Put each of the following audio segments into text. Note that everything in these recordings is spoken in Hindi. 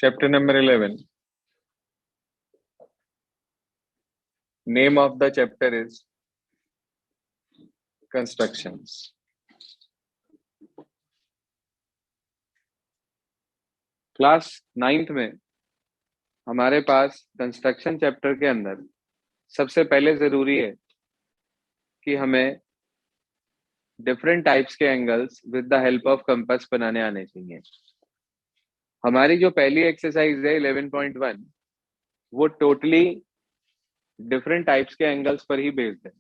Chapter number 11. Name of the chapter is Constructions. Class 9th में हमारे पास कंस्ट्रक्शन चैप्टर के अंदर सबसे पहले जरूरी है कि हमें डिफरेंट टाइप्स के angles with the help of compass बनाने आने चाहिए। हमारी जो पहली एक्सरसाइज है 11.1 वो टोटली डिफरेंट टाइप्स के एंगल्स पर ही बेस्ड है।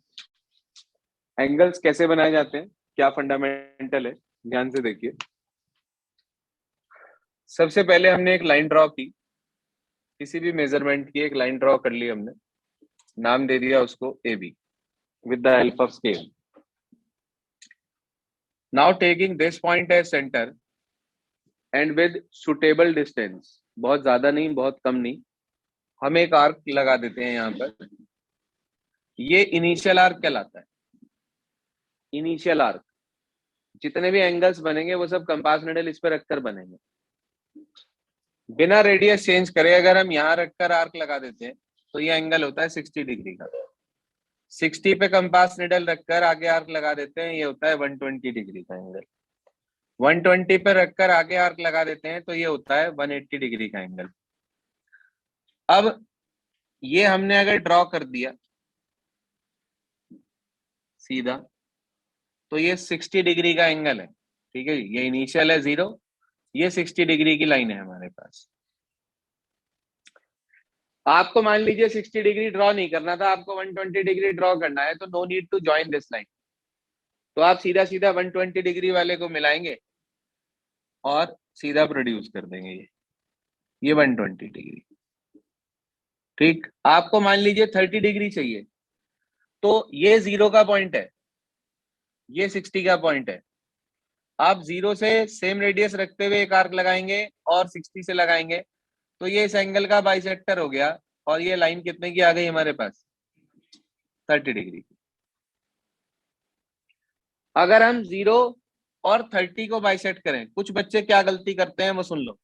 एंगल्स कैसे बनाए जाते हैं, क्या फंडामेंटल है, ध्यान से देखिए। सबसे पहले हमने एक लाइन ड्रॉ की, किसी भी मेजरमेंट की एक लाइन ड्रॉ कर ली हमने, नाम दे दिया उसको A B with the help of scale. Now taking this point as centre and with suitable distance, बहुत ज्यादा नहीं बहुत कम नहीं, हम एक आर्क लगा देते हैं यहाँ पर। ये इनिशियल आर्क कहलाता है। इनिशियल आर्क, जितने भी एंगल्स बनेंगे वो सब कंपास निडल इस पर रखकर बनेंगे, बिना रेडियस चेंज करे। अगर हम यहाँ रखकर आर्क लगा देते हैं तो ये एंगल होता है 60 डिग्री का। 60 पे कंपास निडल रखकर आगे आर्क लगा देते हैं, ये होता है 120 डिग्री का एंगल। 120 पे रखकर आगे आर्क लगा देते हैं तो ये होता है 180 डिग्री का एंगल। अब ये हमने अगर ड्रॉ कर दिया सीधा तो ये 60 डिग्री का एंगल है, ठीक है। ये इनिशियल है 0, ये 60 डिग्री की लाइन है हमारे पास। आपको मान लीजिए 60 डिग्री ड्रॉ नहीं करना था, आपको 120 डिग्री ड्रॉ करना है, तो no need to join this line. तो आप सीधा सीधा 120 डिग्री वाले को मिलाएंगे और सीधा प्रोड्यूस कर देंगे ये 120 डिग्री। ठीक, आपको मान लीजिए 30 डिग्री चाहिए, तो ये 0 का पॉइंट है, ये 60 का पॉइंट है। आप 0 से सेम रेडियस रखते हुए एक आर्क लगाएंगे और 60 से लगाएंगे तो ये इस एंगल का बाइसेक्टर हो गया। और ये लाइन कितने की आ गई हमारे पास, 30 डिग्री। अगर हम 0 और 30 को बाइसेक्ट करें, कुछ बच्चे क्या गलती करते हैं वो सुन लो।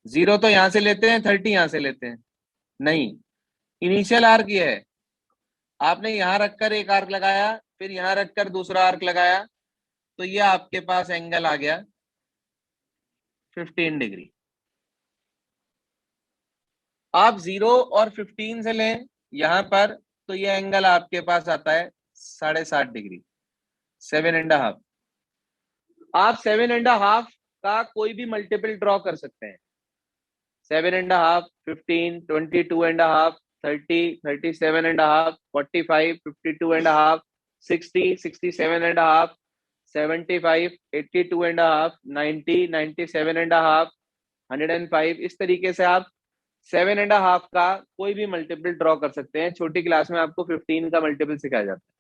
0 तो यहां से लेते हैं, 30 यहां से लेते हैं, नहीं। इनिशियल आर्क ये है, आपने यहां रखकर एक आर्क लगाया, फिर यहां रखकर दूसरा आर्क लगाया, तो ये आपके पास एंगल आ गया 15 डिग्री। आप 0 और 15 से लें यहां पर तो ये एंगल आपके पास आता है 7.5 डिग्री, 7.5। आप 7.5 का कोई भी मल्टीपल ड्रॉ कर सकते हैं। 7.5, 15, 22.5, 30, 37.5, 45, 52.5, 60, 67.5, 75, 82.5, 90, 97.5, 105। इस तरीके से आप 7.5 का कोई भी मल्टीपल ड्रॉ कर सकते हैं। छोटी क्लास में आपको 15 का मल्टीपल सिखाया जाता है,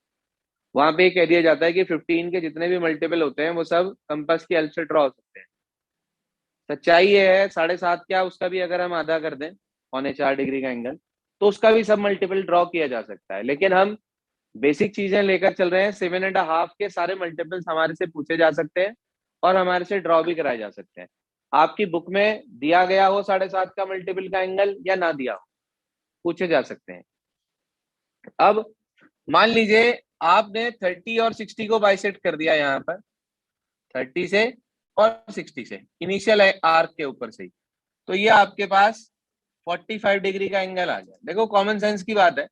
वहां पे कह दिया जाता है कि 15 के जितने भी मल्टीपल होते हैं वो सब कंपास की हेल्प से ड्रॉ हो सकते हैं। सच्चाई ये है 7.5 क्या, उसका भी अगर हम आधा कर दें 4.25 डिग्री का एंगल, तो उसका भी सब मल्टीपल ड्रॉ किया जा सकता है। लेकिन हम बेसिक चीजें लेकर चल रहे हैं। 7.5 के सारे मल्टीपल्स हमारे से पूछे जा सकते हैं और हमारे से ड्रॉ भी कराए जा सकते हैं। आपकी बुक में दिया गया हो 7.5 का मल्टीपल का एंगल या ना दिया हो, पूछे जा सकते हैं। अब मान लीजिए आपने 30 और 60 को बाइसेक्ट कर दिया, यहाँ पर 30 से और 60 से इनिशियल आर्क के ऊपर से ही, तो ये आपके पास 45 डिग्री का एंगल आ गया। देखो कॉमन सेंस की बात है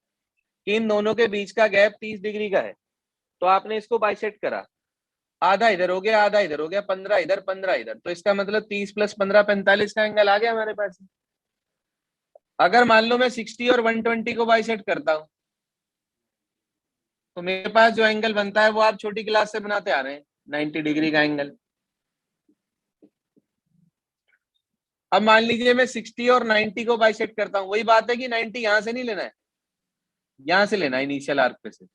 कि इन दोनों के बीच का गैप 30 डिग्री का है, तो आपने इसको बाइसेक्ट करा, आधा इधर हो गया आधा इधर हो गया, 15 इधर 15 इधर, तो इसका मतलब 30 + 15 45 का एंगल आ गया हमारे पास। अगर मान लो मैं 60 और 120 को बाइसेक्ट करता हूं तो मेरे पास जो एंगल बनता है वो आप छोटी क्लास से बनाते आ रहे हैं, 90 डिग्री का एंगल। अब मान लीजिए मैं 60 और 90 को बाइसेक्ट करता हूं, वही बात है कि 90 यहां से नहीं लेना है, यहां से लेना है इनिशियल आर्क पे से।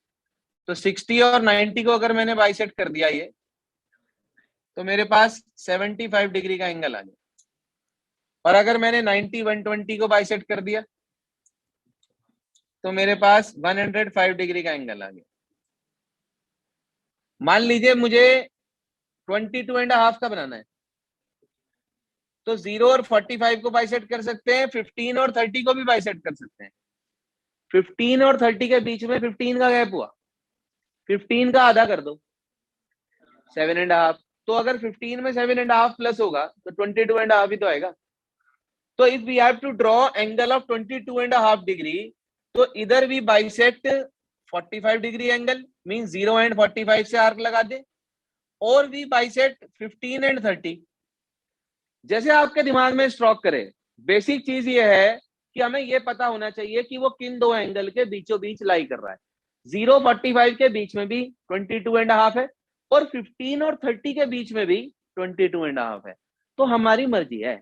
तो 60 और 90 को अगर मैंने बाइसेक्ट कर दिया ये, तो मेरे पास 75 डिग्री का एंगल आ गया। और अगर मैंने 90 120 को बाइसेक्ट कर दिया तो मेरे पास 105 डिग्री का एंगल आ गया। मान लीजिए मुझे 22.5 का बनाना है, तो 0 और 45 को बाइसेक्ट कर सकते हैं, 15 और 30 को भी बाइसेक्ट कर सकते हैं। 15 और 30 के बीच में 15 का गैप हुआ, 15 का आधा कर दो, 7.5। तो अगर 15 में 7.5 प्लस होगा तो 22.5 ही तो आएगा। तो if we have to draw angle of 22.5 degree, तो इधर भी bisect 45 degree angle, mean 0 and 45 से आर्क लगा दे, और भी बाइसेक्ट 15 एंड 30। जैसे आपके दिमाग में स्ट्रोक करे, बेसिक चीज ये है कि हमें ये पता होना चाहिए कि वो किन दो एंगल के बीचों बीच लाई कर रहा है। 0-45 के बीच में भी 22.5 है, और 15 और 30 के बीच में भी 22.5 है। तो हमारी मर्जी है,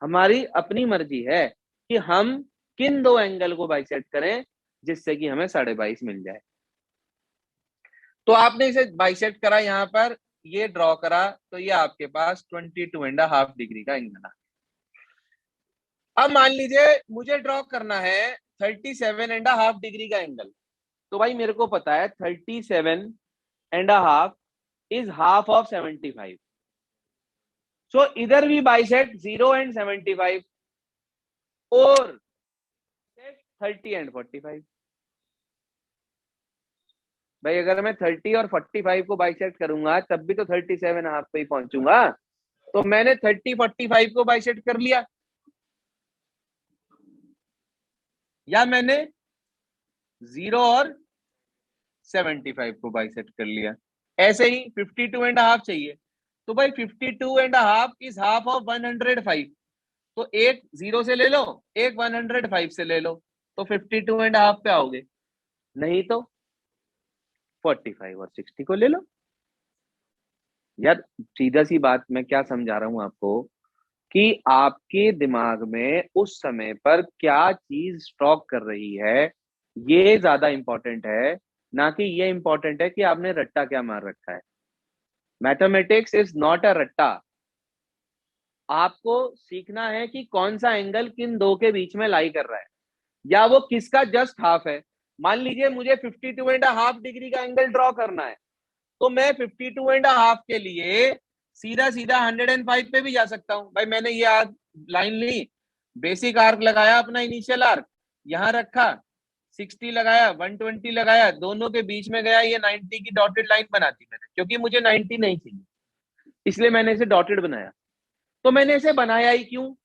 हमारी अपनी मर्जी है कि हम किन दो एंगल को बाइसेक्ट करें जिससे कि हमें 22.5 मिल जाए। तो आपने इसे बाइसेक्ट करा, यहां पर ये ड्रॉ करा, तो ये आपके पास 22.5 डिग्री का एंगल है। अब मान लीजिए मुझे ड्रॉ करना है 37.5 डिग्री का एंगल। तो भाई मेरे को पता है 37.5 इज हाफ ऑफ 75। सो इधर भी बाइसेक्ट 0 एंड 75 और 30 एंड 45। भाई अगर मैं 30 और 45 को बाइसेक्ट करूंगा तब भी तो 37.5 पे ही पहुंचूंगा। तो मैंने 30-45 को बाइसेक्ट कर लिया, या मैंने 0 और 75 को बाइसेक्ट कर लिया। ऐसे ही 52.5 चाहिए, तो भाई 52.5 इज हाफ ऑफ 105। तो एक 0 से ले लो, एक 105 से ले लो, तो 52.5 पे आओगे। नहीं तो 45 और 60 को ले लो। यार सीधा सी बात मैं क्या समझा रहा हूं आपको, कि आपके दिमाग में उस समय पर क्या चीज स्टॉक कर रही है, ये ज्यादा इंपॉर्टेंट है, ना कि ये इंपॉर्टेंट है कि आपने रट्टा क्या मार रखा है। मैथमेटिक्स इज नॉट अ रट्टा। आपको सीखना है कि कौन सा एंगल किन दो के बीच में लाई कर रहा है, या वो किसका जस्ट हाफ है। मान लीजिए मुझे 52.5 डिग्री का एंगल ड्रॉ करना है, तो मैं 52.5 के लिए सीधा सीधा 105 पे भी जा सकता हूं। भाई मैंने ये लाइन ली, बेसिक आर्क लगाया, अपना इनिशियल आर्क यहां रखा, 60 लगाया, 120 लगाया, दोनों के बीच में गया, ये 90 की डॉटेड लाइन बना दी मैंने, क्योंकि मुझे 90 नहीं चाहिए इसलिए मैंने इसे डॉटेड बनाया। तो मैंने इसे बनाया ही क्यों,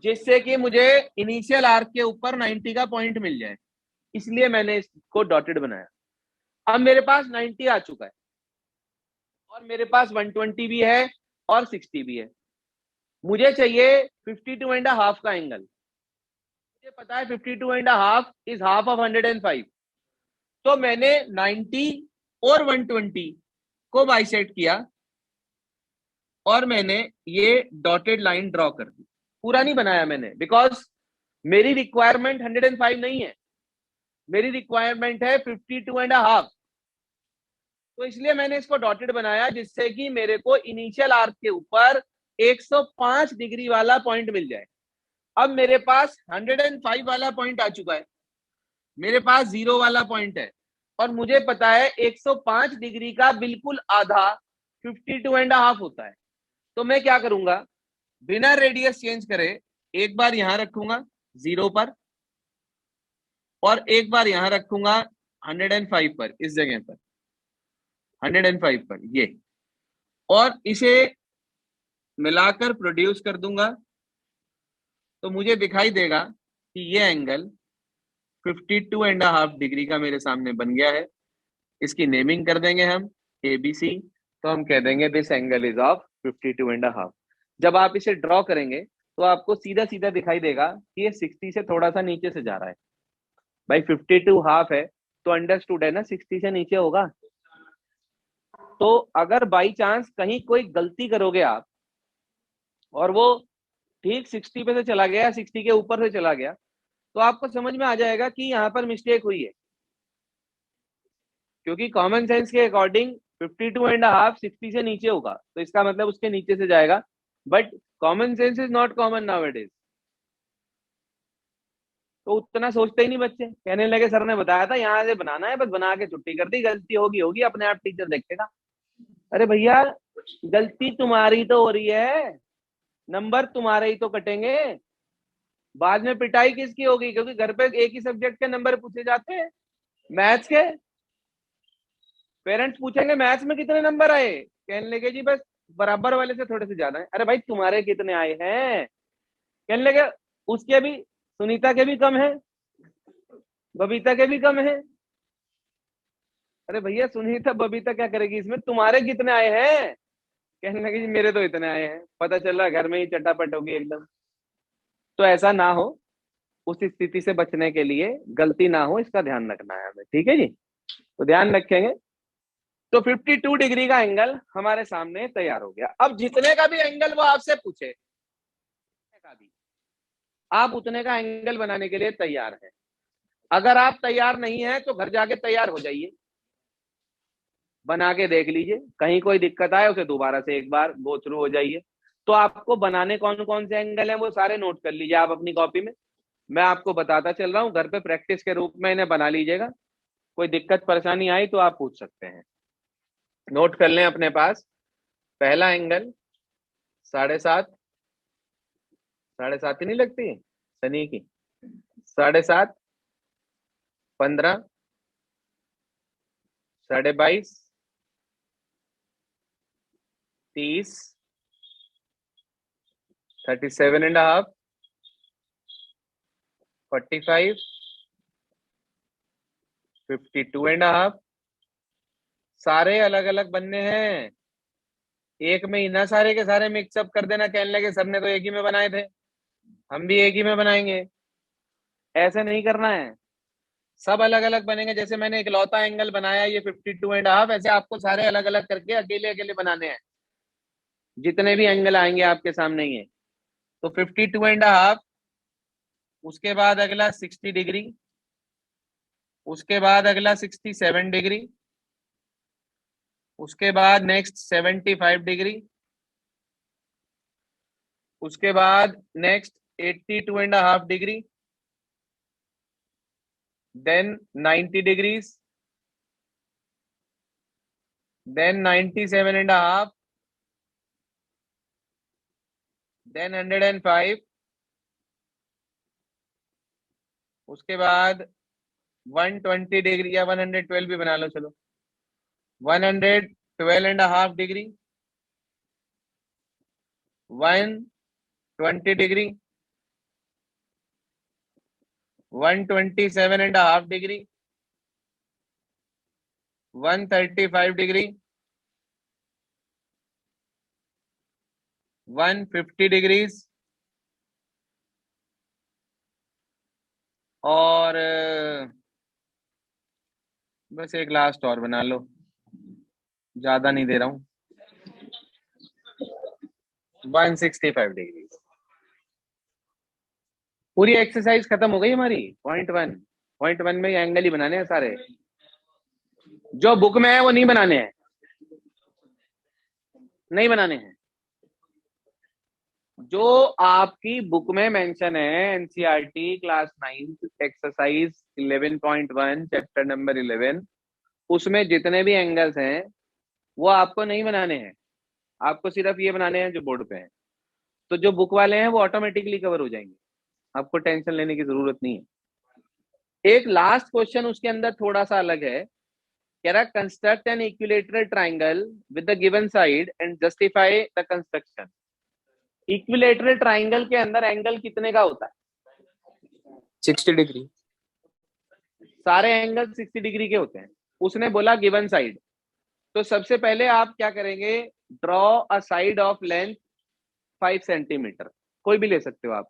जिससे कि मुझे इनिशियल आर्क के ऊपर 90 का पॉइंट मिल जाए, इसलिए मैंने इसको डॉटेड बनाया। अब मेरे पास 90 आ चुका है, और मेरे पास 120 भी है और 60 भी है। मुझे चाहिए 52.5 का एंगल। मुझे पता है 52.5 इज हाफ ऑफ 105। तो मैंने 90 और 120 को बाइसेक्ट किया, और मैंने ये डॉटेड लाइन ड्रॉ कर दी। पूरा नहीं बनाया मैंने, बिकॉज मेरी रिक्वायरमेंट 105 नहीं है, मेरी रिक्वायरमेंट है 52.5। तो इसलिए मैंने इसको डॉटेड बनाया, जिससे कि मेरे को इनिशियल आर्क के ऊपर 105 डिग्री वाला पॉइंट मिल जाए। अब मेरे पास 105 वाला पॉइंट आ चुका है, मेरे पास 0 वाला पॉइंट है, और मुझे पता है 105 डिग्री का बिल्कुल आधा 52.5 होता है। तो मैं क्या करूंगा, बिना रेडियस चेंज करे एक बार यहां रखूंगा 0 पर, और एक बार यहां रखूंगा 105 पर, इस जगह पर 105 पर ये, और इसे मिलाकर प्रोड्यूस कर दूंगा। तो मुझे दिखाई देगा कि ये एंगल 52.5 डिग्री का मेरे सामने बन गया है। इसकी नेमिंग कर देंगे हम ABC। तो हम कह देंगे दिस एंगल इज ऑफ 52.5। जब आप इसे ड्रॉ करेंगे तो आपको सीधा सीधा दिखाई देगा कि ये 60 से थोड़ा सा नीचे से जा रहा है। भाई 52 हाफ है, तो अंडरस्टूड है ना 60 से नीचे होगा। तो अगर बाई चांस कहीं कोई गलती करोगे आप, और वो ठीक 60 पे से चला गया, 60 के ऊपर से चला गया, तो आपको समझ में आ जाएगा कि यहाँ पर मिस्टेक हुई है, क्योंकि कॉमन सेंस के अकॉर्डिंग 52.5 60 से नीचे होगा, तो इसका मतलब उसके नीचे से जाएगा। But common sense is not common nowadays. तो उतना सोचते ही नहीं बच्चे, कहने लगे सर ने बताया था यहाँ से बनाना है, बस बना के छुट्टी कर दी, गलती होगी होगी, अपने आप टीचर देखेगा। अरे भैया गलती तुम्हारी तो हो रही है, नंबर तुम्हारे ही तो कटेंगे, बाद में पिटाई किसकी होगी, क्योंकि घर पे एक ही सब्जेक्ट के नंबर पूछे जाते हैं, मैथ्स के। पेरेंट्स पूछेंगे मैथ्स में कितने नंबर आए, कहने लगे जी बस बराबर वाले से थोड़े से ज्यादा है। अरे भाई तुम्हारे कितने आए हैं, कहने लगे उसके भी, सुनीता के भी कम है, बबीता के भी कम है। अरे भैया सुनीता बबीता क्या करेगी इसमें, तुम्हारे कितने आए हैं, कहने लगे जी मेरे तो इतने आए हैं। पता चल रहा घर में ही चटापट होगी एकदम। तो ऐसा ना हो, उस स्थिति से बचने के लिए, गलती ना हो इसका ध्यान रखना है हमें, ठीक है जी। तो ध्यान रखेंगे। तो 52 डिग्री का एंगल हमारे सामने तैयार हो गया। अब जितने का भी एंगल वो आपसे पूछे, का भी आप उतने का एंगल बनाने के लिए तैयार हैं। अगर आप तैयार नहीं है तो घर जाके तैयार हो जाइए, बना के देख लीजिए, कहीं कोई दिक्कत आए उसे दोबारा से एक बार गो थ्रू हो जाइए। तो आपको बनाने कौन कौन से एंगल हैं वो सारे नोट कर लीजिए आप अपनी कॉपी में। मैं आपको बताता चल रहा हूँ, घर पे प्रैक्टिस के रूप में इन्हें बना लीजिएगा। कोई दिक्कत परेशानी आई तो आप पूछ सकते हैं। नोट कर लें अपने पास। पहला एंगल 7.5, 7.5 ही नहीं लगती शनि की, 7.5, 15, 22.5, 30, 37.5, 45, 52.5। सारे अलग अलग बनने हैं, एक में ही ना सारे के सारे मिक्सअप कर देना, कहने लगे सबने तो एक ही में बनाए थे, हम भी एक ही में बनाएंगे। ऐसे नहीं करना है, सब अलग अलग बनेंगे। जैसे मैंने इकलौता एंगल बनाया ये 52.5, ऐसे आपको सारे अलग अलग करके अकेले अकेले बनाने हैं, जितने भी एंगल आएंगे आपके सामने ही है। तो 52.5, उसके बाद अगला 60 डिग्री, उसके बाद अगला 67 डिग्री, उसके बाद नेक्स्ट 75 डिग्री, उसके बाद next 82.5 degree, then 90 degrees, then 97.5, then 105, उसके बाद 120 डिग्री या 112 भी बना लो चलो, 112.5 degree, 120 degree, 127.5 degree, 135 degree, 150 degrees, और बस एक लास्ट और बना लो, ज्यादा नहीं दे रहा हूं, 165 डिग्री। पूरी एक्सरसाइज खत्म हो गई हमारी। पॉइंट वन में एंगल ही बनाने हैं सारे, जो बुक में है वो नहीं बनाने हैं, नहीं बनाने हैं। जो आपकी बुक में मेंशन है NCERT class 9 exercise 11.1 chapter number 11, उसमें जितने भी एंगल्स हैं वो आपको नहीं बनाने हैं, आपको सिर्फ ये बनाने हैं जो बोर्ड पे हैं। तो जो बुक वाले हैं वो ऑटोमेटिकली कवर हो जाएंगे, आपको टेंशन लेने की जरूरत नहीं है। एक लास्ट क्वेश्चन उसके अंदर थोड़ा सा अलग है, कह रहा construct an equilateral triangle with the given side and justify the construction. Equilateral triangle के अंदर एंगल कितने का होता है? 60 डिग्री। सारे एंगल 60 डिग्री के होते हैं। उसने बोला गिवन साइड, तो सबसे पहले आप क्या करेंगे, draw a side of length 5 centimetre, कोई भी ले सकते हो आप।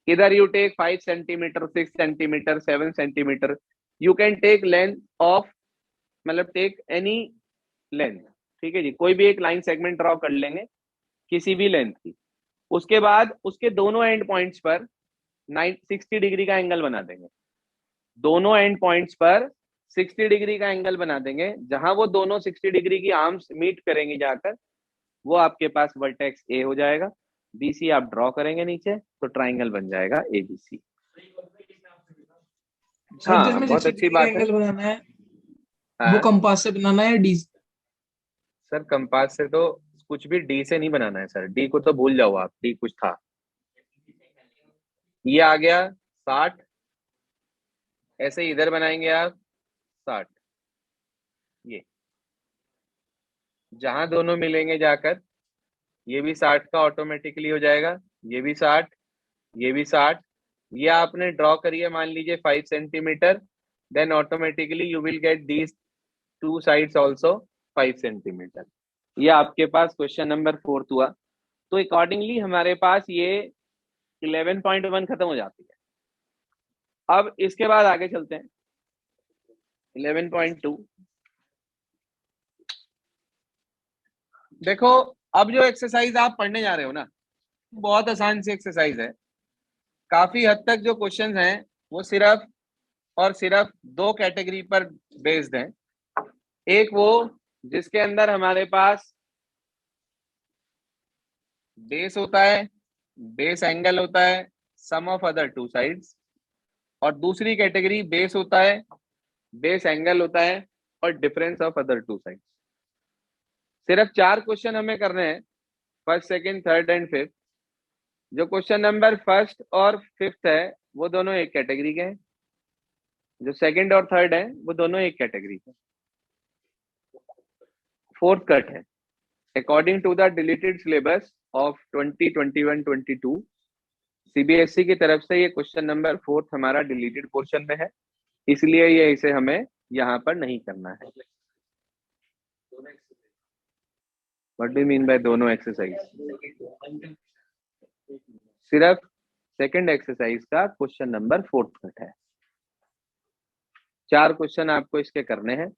इधर you take 5 centimetre, 6 centimetre, 7 centimetre, you can take length of, मतलब टेक एनी लेंथ, ठीक है जी। कोई भी एक लाइन सेगमेंट ड्रॉ कर लेंगे किसी भी लेंथ की। उसके बाद उसके दोनों एंड पॉइंट्स पर 60 डिग्री का एंगल बना देंगे, दोनों एंड पॉइंट्स पर 60 डिग्री का एंगल बना देंगे। जहां वो दोनों 60 डिग्री की आर्म्स मीट करेंगी जाकर, वो आपके पास वर्टेक्स ए हो जाएगा। बीसी आप ड्रॉ करेंगे नीचे तो ट्राइंगल बन जाएगा एबीसी। हाँ बहुत अच्छी बात है। एंगल बनाना है हाँ वो कंपास से बनाना है डी? सर कंपास से तो कुछ भी डी से नहीं बनाना है सर, डी को तो भूल जाओ आप, डी कुछ था। ये आ गया 60, ऐसे इधर बनाएंगे आप 60, ये जहां दोनों मिलेंगे जाकर, ये भी 60 का ऑटोमेटिकली हो जाएगा, ये भी 60, ये भी 60। ये आपने ड्रॉ करिए मान लीजिए 5 centimetre, then automatically you will get these two sides also 5 centimetre. ये आपके पास क्वेश्चन नंबर 4 हुआ। तो अकॉर्डिंगली हमारे पास ये 11.1 खत्म हो जाती है। अब इसके बाद आगे चलते हैं 11.2। देखो अब जो एक्सरसाइज आप पढ़ने जा रहे हो ना, बहुत आसान सी एक्सरसाइज है। काफी हद तक जो क्वेश्चंस हैं वो सिर्फ और सिर्फ दो कैटेगरी पर बेस्ड हैं। एक वो जिसके अंदर हमारे पास बेस होता है, बेस एंगल होता है, सम ऑफ अदर टू साइड्स। और दूसरी कैटेगरी बेस होता है, बेस एंगल होता है और difference of other two sides. सिर्फ 4 क्वेश्चन हमें करने हैं, first, second, third and fifth. जो क्वेश्चन नंबर फर्स्ट और फिफ्थ है वो दोनों एक कैटेगरी के हैं, जो सेकंड और थर्ड है वो दोनों एक कैटेगरी के। फोर्थ कट है। According to the deleted syllabus of 2021-22 CBSE की तरफ से ये क्वेश्चन नंबर 4 हमारा डिलीटेड पोर्शन में है, इसलिए ये इसे हमें यहाँ पर नहीं करना है। What do you mean by दोनों एक्सरसाइज? सिर्फ सेकंड एक्सरसाइज का क्वेश्चन नंबर 4 कट है। 4 क्वेश्चन आपको इसके करने हैं,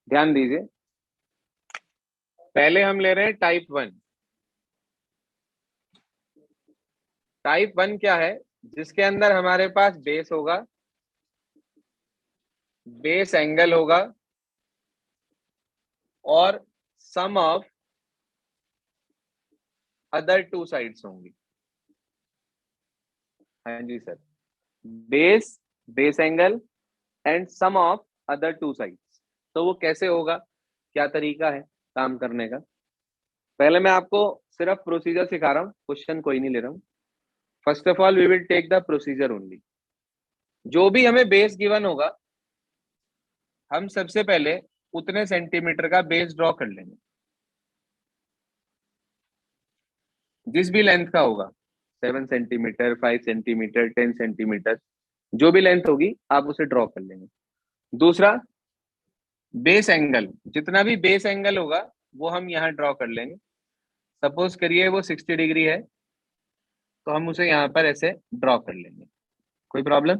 ध्यान दीजिए। पहले हम ले रहे हैं टाइप 1। टाइप 1 क्या है? जिसके अंदर हमारे पास बेस होगा, बेस एंगल होगा और sum of other two sides होंगी। हाँ जी sir, base, base angle and sum of other two sides. तो वो कैसे होगा, क्या तरीका है काम करने का? पहले मैं आपको सिर्फ प्रोसीजर सिखा रहा हूँ, क्वेश्चन कोई नहीं ले रहा हूँ। First of all we will take the procedure only. जो भी हमें बेस गिवन होगा, हम सबसे पहले उतने सेंटीमीटर का बेस ड्रॉ कर लेंगे, जिस भी लेंथ का होगा, 7 सेंटीमीटर, 5 सेंटीमीटर, 10 सेंटीमीटर, जो भी लेंथ होगी आप उसे ड्रॉ कर लेंगे। दूसरा, बेस एंगल, जितना भी बेस एंगल होगा वो हम यहाँ ड्रॉ कर लेंगे। सपोज करिए वो 60 डिग्री है, तो हम उसे यहाँ पर ऐसे ड्रॉ कर लेंगे। कोई प्रॉब्लम?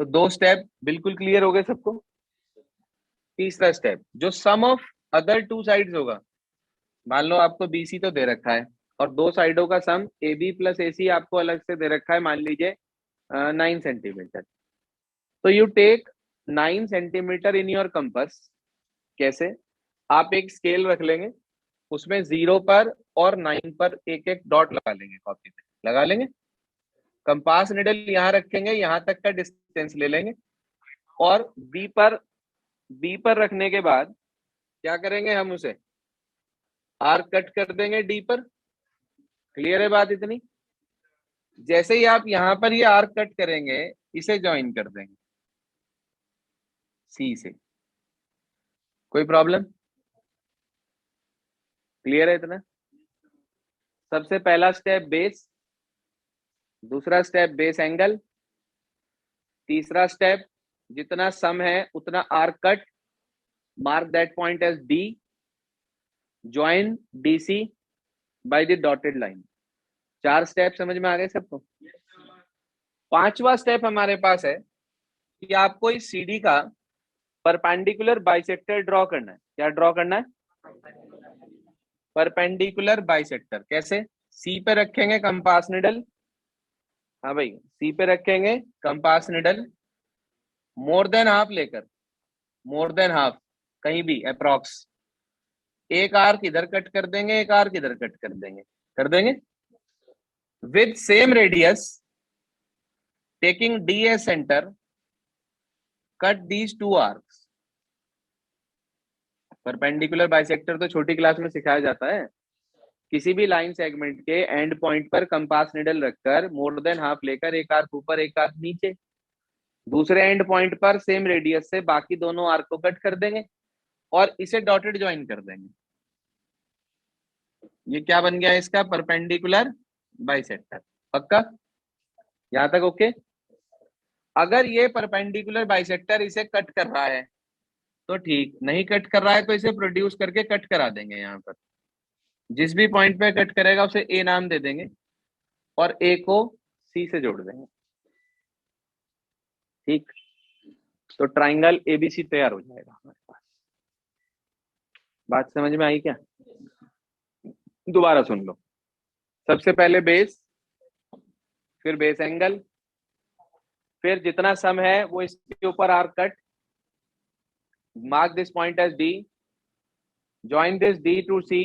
तो 2 स्टेप बिल्कुल क्लियर हो गए सबको। तीसरा स्टेप, जो सम ऑफ अदर टू साइड्स होगा, मान लो आपको बीसी तो दे रखा है और दो साइडों का सम ए बी प्लस ए सी आपको अलग से दे रखा है, मान लीजिए 9 सेंटीमीटर। तो you take 9 centimetre in your compass. कैसे? आप एक स्केल रख लेंगे, उसमें 0 पर और 9 पर एक एक डॉट लगा लेंगे, कॉपी पे लगा लेंगे। कंपास निडल यहाँ रखेंगे, यहाँ तक का डिस्टेंस ले लेंगे और बी पर रखने के बाद क्या करेंगे, हम उसे आर्क कट कर देंगे डी पर। क्लियर है बात इतनी? जैसे ही आप यहाँ पर ये आर्क कट करेंगे, इसे ज्वाइन कर देंगे सी से। कोई प्रॉब्लम? क्लियर है इतना? सबसे पहला स्टेप बेस, दूसरा स्टेप बेस एंगल, तीसरा स्टेप जितना सम है उतना arc cut, mark that point as D, join D C by the dotted line. 4 step समझ में आ गए सबको? पांचवा स्टेप हमारे पास है कि आपको इस सीडी का परपेंडिकुलर बाइसेक्टर ड्रॉ करना है। क्या ड्रॉ करना है? Perpendicular bisector. कैसे? सी पे रखेंगे कंपास निडल, हाँ भाई सी पे रखेंगे compass needle, more than half लेकर, मोर देन हाफ कहीं भी अप्रॉक्स, एक आर्क इधर कट कर देंगे, एक आर्क इधर कट कर देंगे, कर देंगे with same radius, taking D as centre, cut these 2 arcs. Perpendicular bisector तो छोटी क्लास में सिखाया जाता है। किसी भी लाइन सेगमेंट के एंड पॉइंट पर कंपास निडल रखकर मोर देन हाफ लेकर एक आर्क ऊपर एक आर्क नीचे, दूसरे एंड पॉइंट पर सेम रेडियस से बाकी दोनों आर्क को कट कर देंगे और इसे डॉटेड ज्वाइन कर देंगे। ये क्या बन गया इसका? Perpendicular bisector. पक्का? यहां तक ओके? अगर ये परपेंडिकुलर बाइसेक्टर इसे कट कर रहा है तो ठीक, नहीं कट कर रहा है तो इसे प्रोड्यूस करके कट करा देंगे। यहाँ पर जिस भी पॉइंट पे कट करेगा उसे ए नाम दे देंगे और ए को सी से जोड़ देंगे। ठीक, तो ट्राइंगल एबीसी तैयार हो जाएगा हमारे पास। बात समझ में आई क्या? दोबारा सुन लो। सबसे पहले बेस, फिर बेस एंगल, फिर जितना सम है वो इसके ऊपर arc cut. Mark this point as D, join this D to C,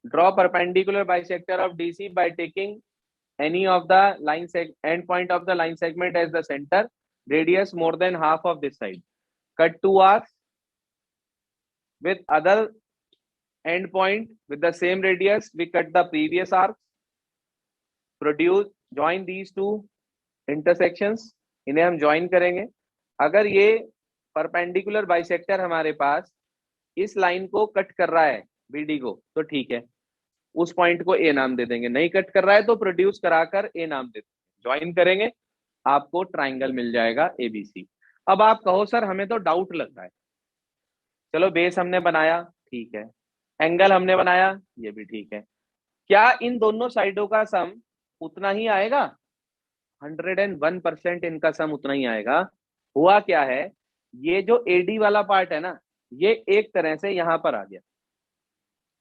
draw perpendicular bisector of DC by taking any of the line end point of the line segment as the center, radius more than half of this side. Cut two arcs with other end point with the same radius. We cut the previous arcs. Produce, join these two intersections. इन्हें हम join करेंगे। अगर ये perpendicular bisector हमारे पास इस लाइन को कट कर रहा है BD को तो ठीक है, उस पॉइंट को ए नाम दे देंगे। नहीं कट कर रहा है तो प्रोड्यूस कराकर ए नाम दे देंगे, ज्वाइन करेंगे, आपको ट्राइंगल मिल जाएगा एबीसी। अब आप कहो सर हमें तो डाउट लग रहा है। चलो बेस हमने बनाया, ठीक है, एंगल हमने बनाया, ये भी ठीक है, क्या इन दोनों साइडों का सम उतना ही आएगा? 101% इनका सम उतना ही आएगा। हुआ क्या है, ये जो एडी वाला पार्ट है ना, ये एक तरह से यहां पर आ गया।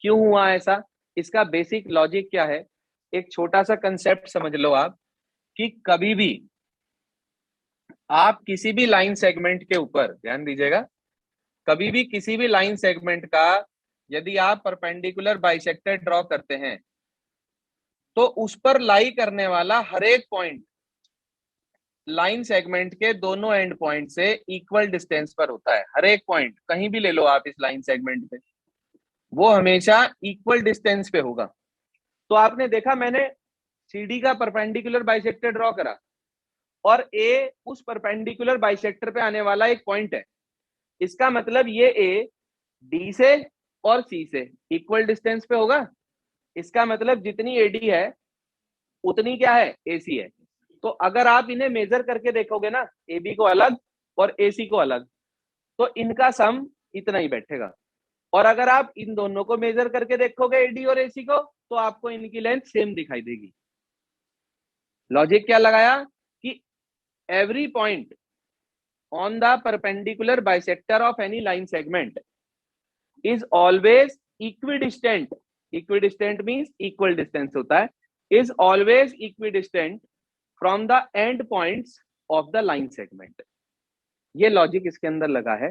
क्यों हुआ ऐसा? इसका बेसिक लॉजिक क्या है? एक छोटा सा कंसेप्ट समझ लो आप, कि कभी भी आप किसी भी लाइन सेगमेंट के ऊपर ध्यान दीजिएगा, कभी भी किसी भी लाइन सेगमेंट का यदि आप परपेंडिकुलर बाइसेक्टर ड्रॉ करते हैं तो उस पर लाई करने वाला हर एक पॉइंट लाइन सेगमेंट के दोनों एंड पॉइंट से इक्वल डिस्टेंस पर होता है। हर एक पॉइंट कहीं भी ले लो आप इस लाइन सेगमेंट पे, वो हमेशा इक्वल डिस्टेंस पे होगा। तो आपने देखा मैंने सीडी का परपेंडिकुलर बाइसेक्टर ड्रॉ करा और ए उस परपेंडिकुलर बाइसेक्टर पे आने वाला एक पॉइंट है। इसका मतलब ये ए डी से और सी से इक्वल डिस्टेंस पे होगा। इसका मतलब जितनी एडी है उतनी क्या है? एसी है। तो अगर आप इन्हें मेजर करके देखोगे ना, एबी को अलग और एसी को अलग, तो इनका सम इतना ही बैठेगा। और अगर आप इन दोनों को मेजर करके देखोगे एडी और एसी को, तो आपको इनकी लेंथ सेम दिखाई देगी। लॉजिक क्या लगाया कि every point on the perpendicular bisector of any line segment is always equidistant. Equidistant means equal distance होता है। Is always equidistant from the end points of the line segment. ये लॉजिक इसके अंदर लगा है।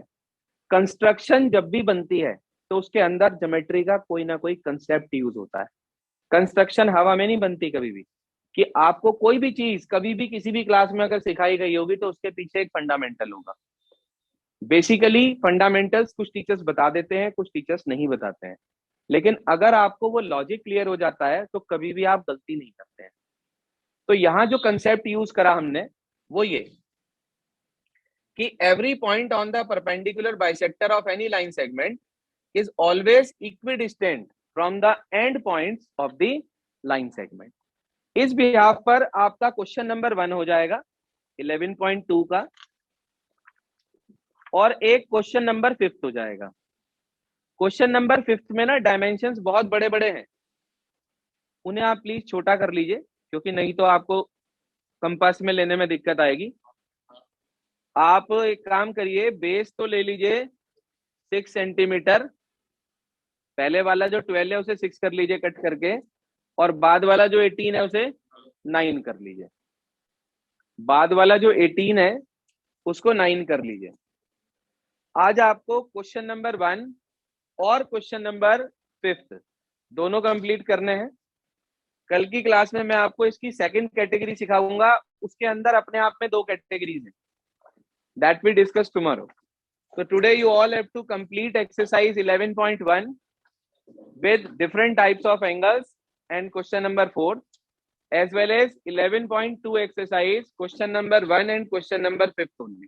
कंस्ट्रक्शन जब भी बनती है तो उसके अंदर ज्योमेट्री का कोई ना कोई कंसेप्ट यूज होता है। कंस्ट्रक्शन हवा में नहीं बनती कभी भी, कि आपको कोई भी चीज कभी भी किसी भी क्लास में अगर सिखाई गई होगी तो उसके पीछे एक फंडामेंटल होगा। बेसिकली फंडामेंटल्स कुछ टीचर्स बता देते हैं, कुछ टीचर्स नहीं बताते हैं, लेकिन अगर आपको वो लॉजिक क्लियर हो जाता है तो कभी भी आप गलती नहीं करते हैं। तो यहां जो कंसेप्ट यूज करा हमने वो ये कि every point on the perpendicular bisector of any line segment is always equidistant from the end points of the line segment. इस बिहाफ पर आपका क्वेश्चन नंबर 1 हो जाएगा 11.2 का, और एक क्वेश्चन नंबर 5 हो जाएगा। क्वेश्चन नंबर 5 में ना डायमेंशंस बहुत बड़े बड़े हैं, उन्हें आप प्लीज छोटा कर लीजिए, क्योंकि नहीं तो आपको कंपास में लेने में दिक्कत आएगी। आप एक काम करिए, बेस तो ले लीजिए 6 सेंटीमीटर, पहले वाला जो 12 है उसे 6 कर लीजिए कट करके, और बाद वाला जो 18 है उसे 9 कर लीजिए। बाद वाला जो 18 है उसको 9 कर लीजिए। आज आपको क्वेश्चन नंबर 1 और क्वेश्चन नंबर 5 दोनों कंप्लीट करने हैं। कल की क्लास में मैं आपको इसकी सेकंड कैटेगरी सिखाऊंगा, उसके अंदर अपने आप में 2 कैटेगरीज हैं, that we discuss tomorrow. So today you all have to complete exercise 11.1 with different types of angles and question number 4, as well as 11.2 exercise question number 1 and question number 5 only.